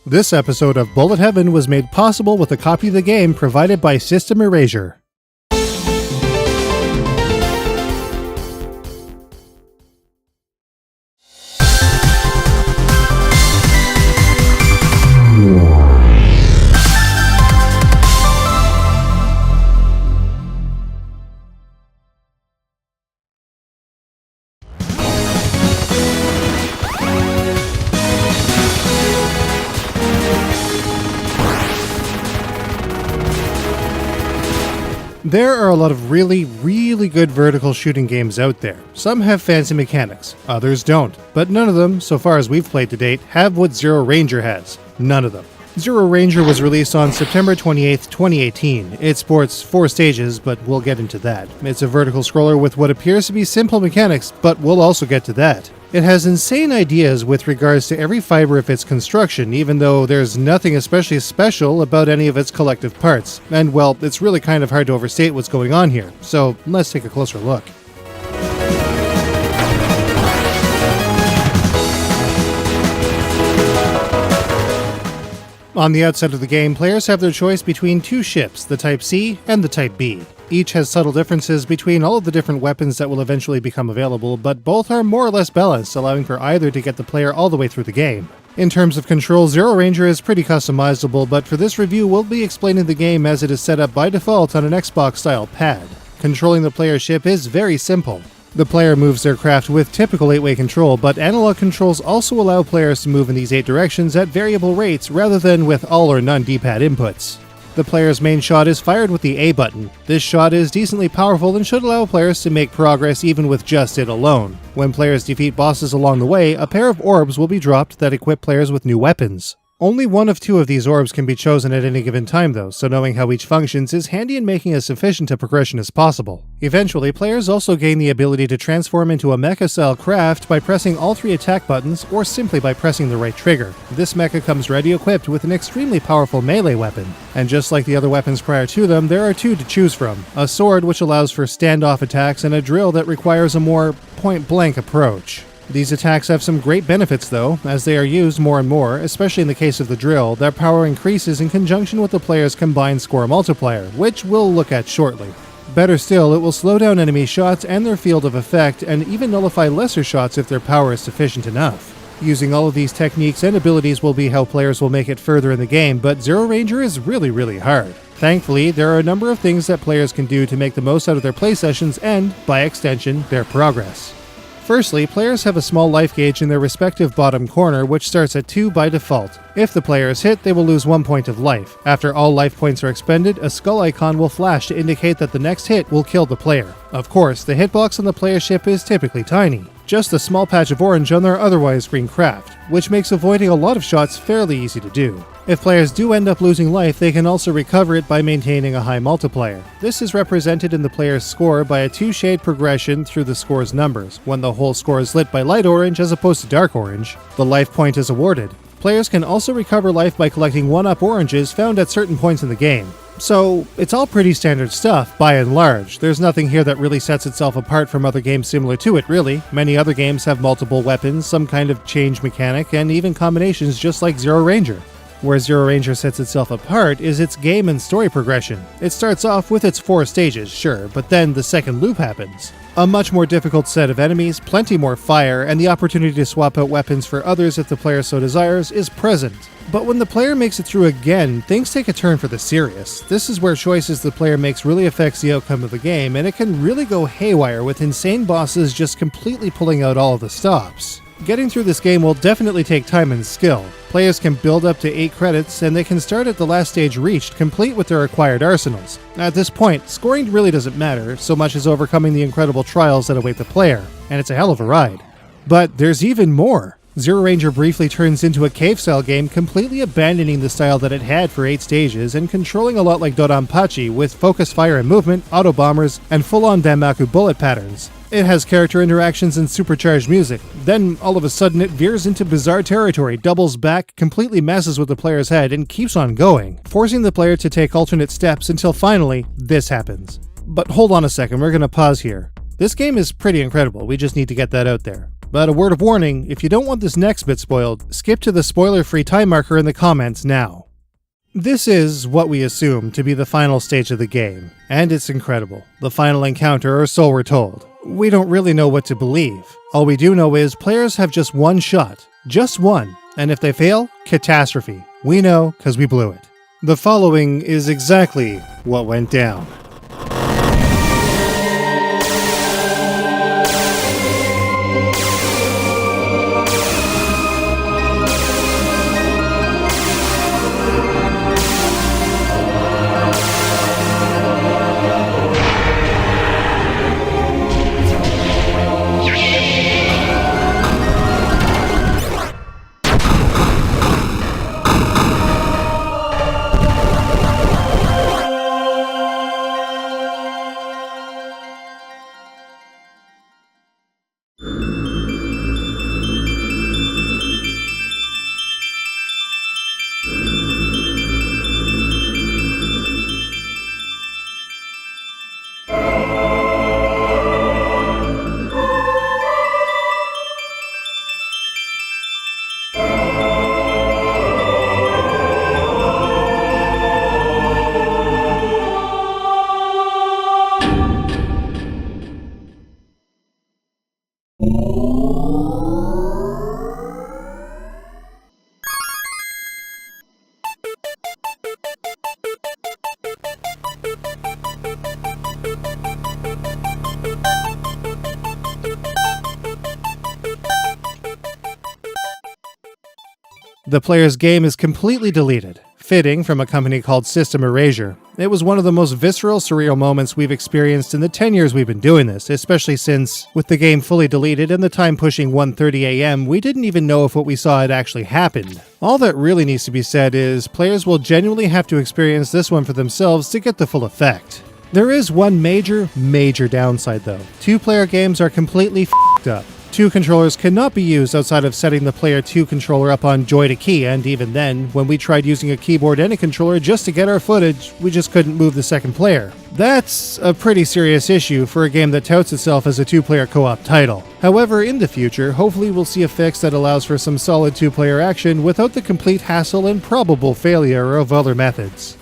This episode of Bullet Heaven was made possible with a copy of the game provided by System Erasure. There are a lot of really good vertical shooting games out there. Some have fancy mechanics, others don't, but none of them, so far as we've played to date, have what Zero Ranger has. None of them. Zero Ranger was released on September 28, 2018. It sports 4 stages, but we'll get into that. It's a vertical scroller with what appears to be simple mechanics, but we'll also get to that. It has insane ideas with regards to every fiber of its construction, even though there's nothing especially special about any of its collective parts. And well, it's really kind of hard to overstate what's going on here, so let's take a closer look. On the outset of the game, players have their choice between 2 ships, the Type C and the Type B. Each has subtle differences between all of the different weapons that will eventually become available, but both are more or less balanced, allowing for either to get the player all the way through the game. In terms of control, Zero Ranger is pretty customizable, but for this review we'll be explaining the game as it is set up by default on an Xbox-style pad. Controlling the player's ship is very simple. The player moves their craft with typical 8-way control, but analog controls also allow players to move in these 8 directions at variable rates rather than with all or none D-pad inputs. The player's main shot is fired with the A button. This shot is decently powerful and should allow players to make progress even with just it alone. When players defeat bosses along the way, a pair of orbs will be dropped that equip players with new weapons. Only one of 2 of these orbs can be chosen at any given time though, so knowing how each functions is handy in making as efficient a progression as possible. Eventually, players also gain the ability to transform into a mecha-style craft by pressing all 3 attack buttons or simply by pressing the right trigger. This mecha comes ready equipped with an extremely powerful melee weapon, and just like the other weapons prior to them, there are 2 to choose from. A sword which allows for standoff attacks and a drill that requires a more point-blank approach. These attacks have some great benefits though, as they are used more and more, especially in the case of the drill. Their power increases in conjunction with the player's combined score multiplier, which we'll look at shortly. Better still, it will slow down enemy shots and their field of effect, and even nullify lesser shots if their power is sufficient enough. Using all of these techniques and abilities will be how players will make it further in the game, but Zero Ranger is really hard. Thankfully, there are a number of things that players can do to make the most out of their play sessions and, by extension, their progress. Firstly, players have a small life gauge in their respective bottom corner, which starts at 2 by default. If the player is hit, they will lose 1 point of life. After all life points are expended, a skull icon will flash to indicate that the next hit will kill the player. Of course, the hitbox on the player's ship is typically tiny, just a small patch of orange on their otherwise green craft, which makes avoiding a lot of shots fairly easy to do. If players do end up losing life, they can also recover it by maintaining a high multiplier. This is represented in the player's score by a 2-shade progression through the score's numbers. When the whole score is lit by light orange as opposed to dark orange, the life point is awarded. Players can also recover life by collecting 1-up oranges found at certain points in the game. So, it's all pretty standard stuff, by and large. There's nothing here that really sets itself apart from other games similar to it, really. Many other games have multiple weapons, some kind of change mechanic, and even combinations just like Zero Ranger. Where Zero Ranger sets itself apart is its game and story progression. It starts off with its 4 stages, sure, but then the second loop happens. A much more difficult set of enemies, plenty more fire, and the opportunity to swap out weapons for others if the player so desires is present. But when the player makes it through again, things take a turn for the serious. This is where choices the player makes really affects the outcome of the game, and it can really go haywire with insane bosses just completely pulling out all of the stops. Getting through this game will definitely take time and skill. Players can build up to 8 credits, and they can start at the last stage reached, complete with their acquired arsenals. At this point, scoring really doesn't matter, so much as overcoming the incredible trials that await the player, and it's a hell of a ride. But there's even more! Zero Ranger briefly turns into a cave-style game, completely abandoning the style that it had for 8 stages and controlling a lot like Dodonpachi with focus fire and movement, auto-bombers, and full-on Danmaku bullet patterns. It has character interactions and supercharged music. Then, all of a sudden, it veers into bizarre territory, doubles back, completely messes with the player's head, and keeps on going, forcing the player to take alternate steps until finally, this happens. But hold on a second, we're gonna pause here. This game is pretty incredible, we just need to get that out there. But a word of warning, if you don't want this next bit spoiled, skip to the spoiler-free time marker in the comments now. This is what we assume to be the final stage of the game, and it's incredible. The final encounter, or so we're told. We don't really know what to believe. All we do know is players have just one shot. Just one. And if they fail, catastrophe. We know because we blew it. The following is exactly what went down. The player's game is completely deleted. Fitting from a company called System Erasure. It was one of the most visceral, surreal moments we've experienced in the 10 years we've been doing this, especially since, with the game fully deleted and the time pushing 1:30 AM, we didn't even know if what we saw had actually happened. All that really needs to be said is, players will genuinely have to experience this one for themselves to get the full effect. There is one major downside though. Two-player games are completely f***ed up. Two controllers cannot be used outside of setting the player 2 controller up on joy to key, and even then, when we tried using a keyboard and a controller just to get our footage, we just couldn't move the second player. That's a pretty serious issue for a game that touts itself as a two-player co-op title. However, in the future, hopefully we'll see a fix that allows for some solid two-player action without the complete hassle and probable failure of other methods.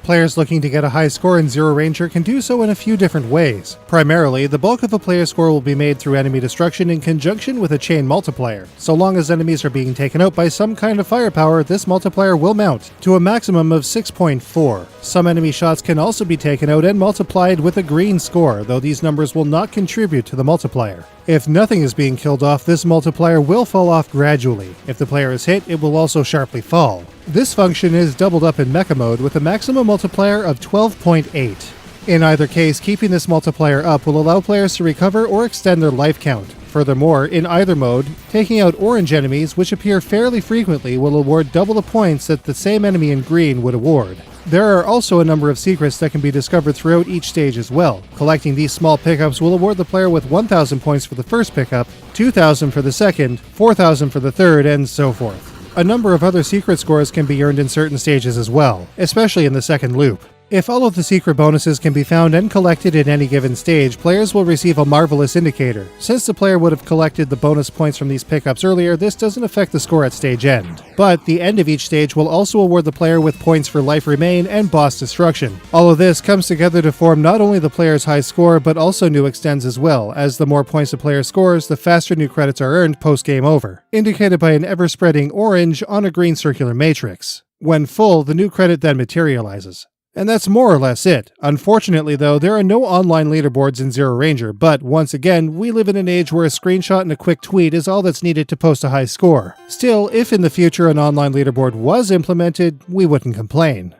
Players looking to get a high score in Zero Ranger can do so in a few different ways. Primarily, the bulk of a player's score will be made through enemy destruction in conjunction with a chain multiplier. So long as enemies are being taken out by some kind of firepower, this multiplier will mount to a maximum of 6.4. Some enemy shots can also be taken out and multiplied with a green score, though these numbers will not contribute to the multiplier. If nothing is being killed off, this multiplier will fall off gradually. If the player is hit, it will also sharply fall. This function is doubled up in Mecha mode with a maximum multiplier of 12.8. In either case, keeping this multiplier up will allow players to recover or extend their life count. Furthermore, in either mode, taking out orange enemies, which appear fairly frequently, will award double the points that the same enemy in green would award. There are also a number of secrets that can be discovered throughout each stage as well. Collecting these small pickups will award the player with 1,000 points for the first pickup, 2,000 for the second, 4,000 for the third, and so forth. A number of other secret scores can be earned in certain stages as well, especially in the second loop. If all of the secret bonuses can be found and collected in any given stage, players will receive a marvelous indicator. Since the player would have collected the bonus points from these pickups earlier, this doesn't affect the score at stage end. But the end of each stage will also award the player with points for life remain and boss destruction. All of this comes together to form not only the player's high score, but also new extends as well, as the more points a player scores, the faster new credits are earned post-game over, indicated by an ever-spreading orange on a green circular matrix. When full, the new credit then materializes. And that's more or less it. Unfortunately though, there are no online leaderboards in Zero Ranger, but once again, we live in an age where a screenshot and a quick tweet is all that's needed to post a high score. Still, if in the future an online leaderboard was implemented, we wouldn't complain.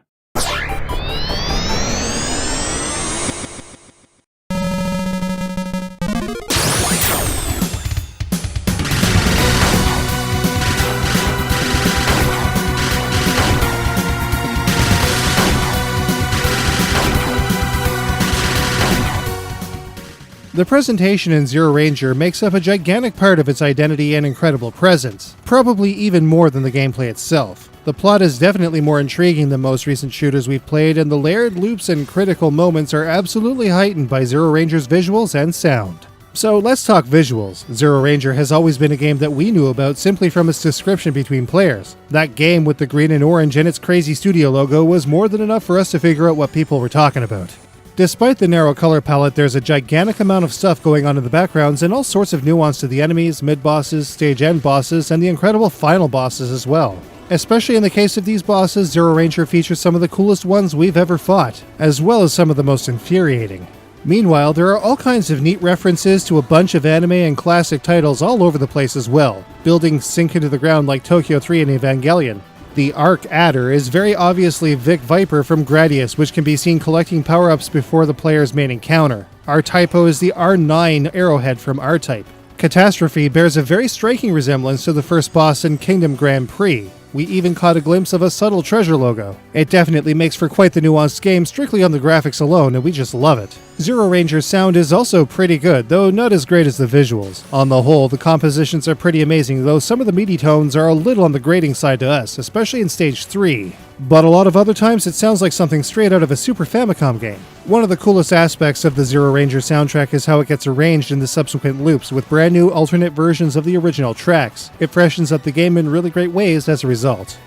The presentation in Zero Ranger makes up a gigantic part of its identity and incredible presence, probably even more than the gameplay itself. The plot is definitely more intriguing than most recent shooters we've played, and the layered loops and critical moments are absolutely heightened by Zero Ranger's visuals and sound. So let's talk visuals. Zero Ranger has always been a game that we knew about simply from its description between players. That game with the green and orange and its crazy studio logo was more than enough for us to figure out what people were talking about. Despite the narrow color palette, there's a gigantic amount of stuff going on in the backgrounds and all sorts of nuance to the enemies, mid-bosses, stage-end bosses, and the incredible final bosses as well. Especially in the case of these bosses, Zero Ranger features some of the coolest ones we've ever fought, as well as some of the most infuriating. Meanwhile, there are all kinds of neat references to a bunch of anime and classic titles all over the place as well. Buildings sink into the ground like Tokyo 3 and Evangelion. The Arc Adder is very obviously Vic Viper from Gradius, which can be seen collecting power-ups before the player's main encounter. R-Typo is the R9 arrowhead from R-Type. Catastrophe bears a very striking resemblance to the first boss in Kingdom Grand Prix. We even caught a glimpse of a subtle treasure logo. It definitely makes for quite the nuanced game strictly on the graphics alone, and we just love it. Zero Ranger's sound is also pretty good, though not as great as the visuals. On the whole, the compositions are pretty amazing, though some of the meaty tones are a little on the grating side to us, especially in Stage 3. But a lot of other times it sounds like something straight out of a Super Famicom game. One of the coolest aspects of the Zero Ranger soundtrack is how it gets arranged in the subsequent loops with brand new alternate versions of the original tracks. It freshens up the game in really great ways as a result.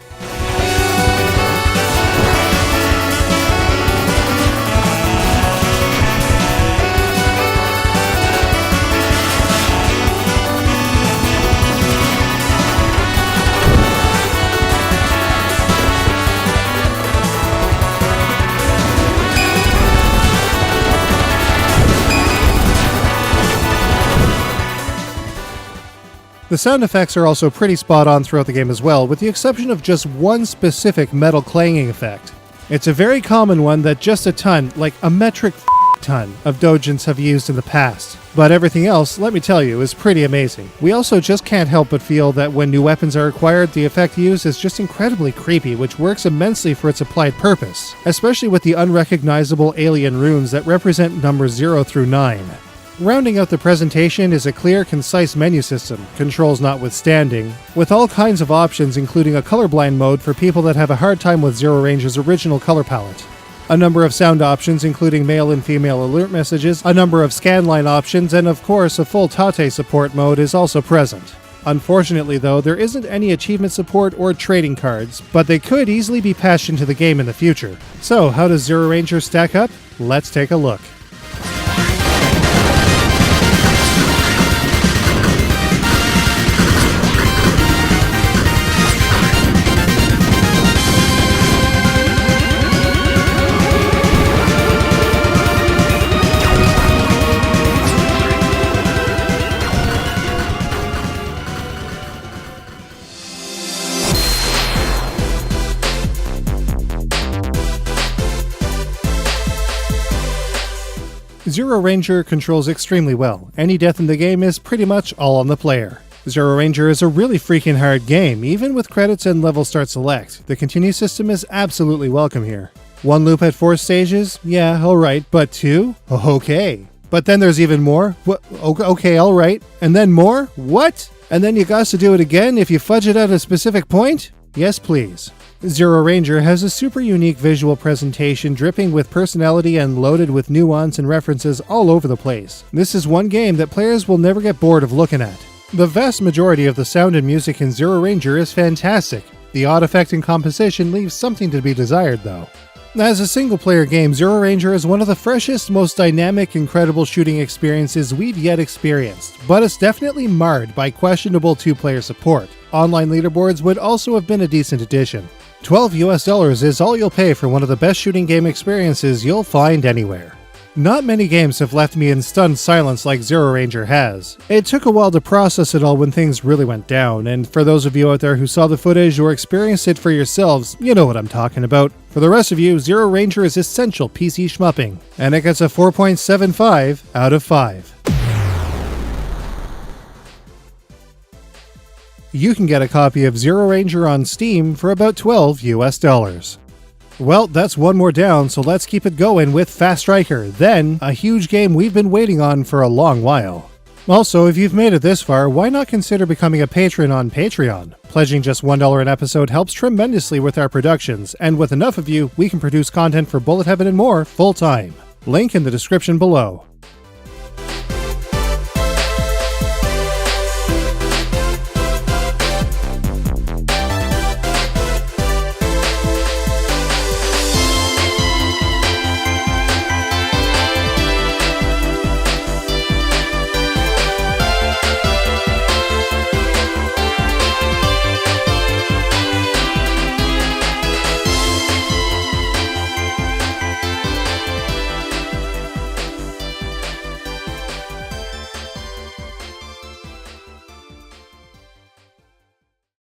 The sound effects are also pretty spot on throughout the game as well, with the exception of just one specific metal clanging effect. It's a very common one that just a ton, like a metric ton, of doujins have used in the past. But everything else, let me tell you, is pretty amazing. We also just can't help but feel that when new weapons are acquired, the effect used is just incredibly creepy, which works immensely for its applied purpose, especially with the unrecognizable alien runes that represent numbers 0 through 9. Rounding out the presentation is a clear, concise menu system, controls notwithstanding, with all kinds of options including a colorblind mode for people that have a hard time with Zero Ranger's original color palette. A number of sound options including male and female alert messages, a number of scanline options, and of course a full Tate support mode is also present. Unfortunately though, there isn't any achievement support or trading cards, but they could easily be patched into the game in the future. So how does Zero Ranger stack up? Let's take a look. Zero Ranger controls extremely well. Any death in the game is pretty much all on the player. Zero Ranger is a really freaking hard game, even with credits and level start select. The continue system is absolutely welcome here. One loop at 4 stages? Yeah, alright, but 2? Okay. But then there's even more? Okay, alright. And then more? What? And then you got to do it again if you fudge it at a specific point? Yes, please. Zero Ranger has a super unique visual presentation dripping with personality and loaded with nuance and references all over the place. This is one game that players will never get bored of looking at. The vast majority of the sound and music in Zero Ranger is fantastic. The odd effect and composition leaves something to be desired though. As a single-player game, Zero Ranger is one of the freshest, most dynamic, incredible shooting experiences we've yet experienced, but it's definitely marred by questionable two-player support. Online leaderboards would also have been a decent addition. $12 is all you'll pay for one of the best shooting game experiences you'll find anywhere. Not many games have left me in stunned silence like Zero Ranger has. It took a while to process it all when things really went down, and for those of you out there who saw the footage or experienced it for yourselves, you know what I'm talking about. For the rest of you, Zero Ranger is essential PC shmupping, and it gets a 4.75 out of 5. You can get a copy of Zero Ranger on Steam for about $12. Well, that's one more down, so let's keep it going with Fast Striker, then a huge game we've been waiting on for a long while. Also, if you've made it this far, why not consider becoming a patron on Patreon? Pledging just $1 an episode helps tremendously with our productions, and with enough of you, we can produce content for Bullet Heaven and more full-time. Link in the description below.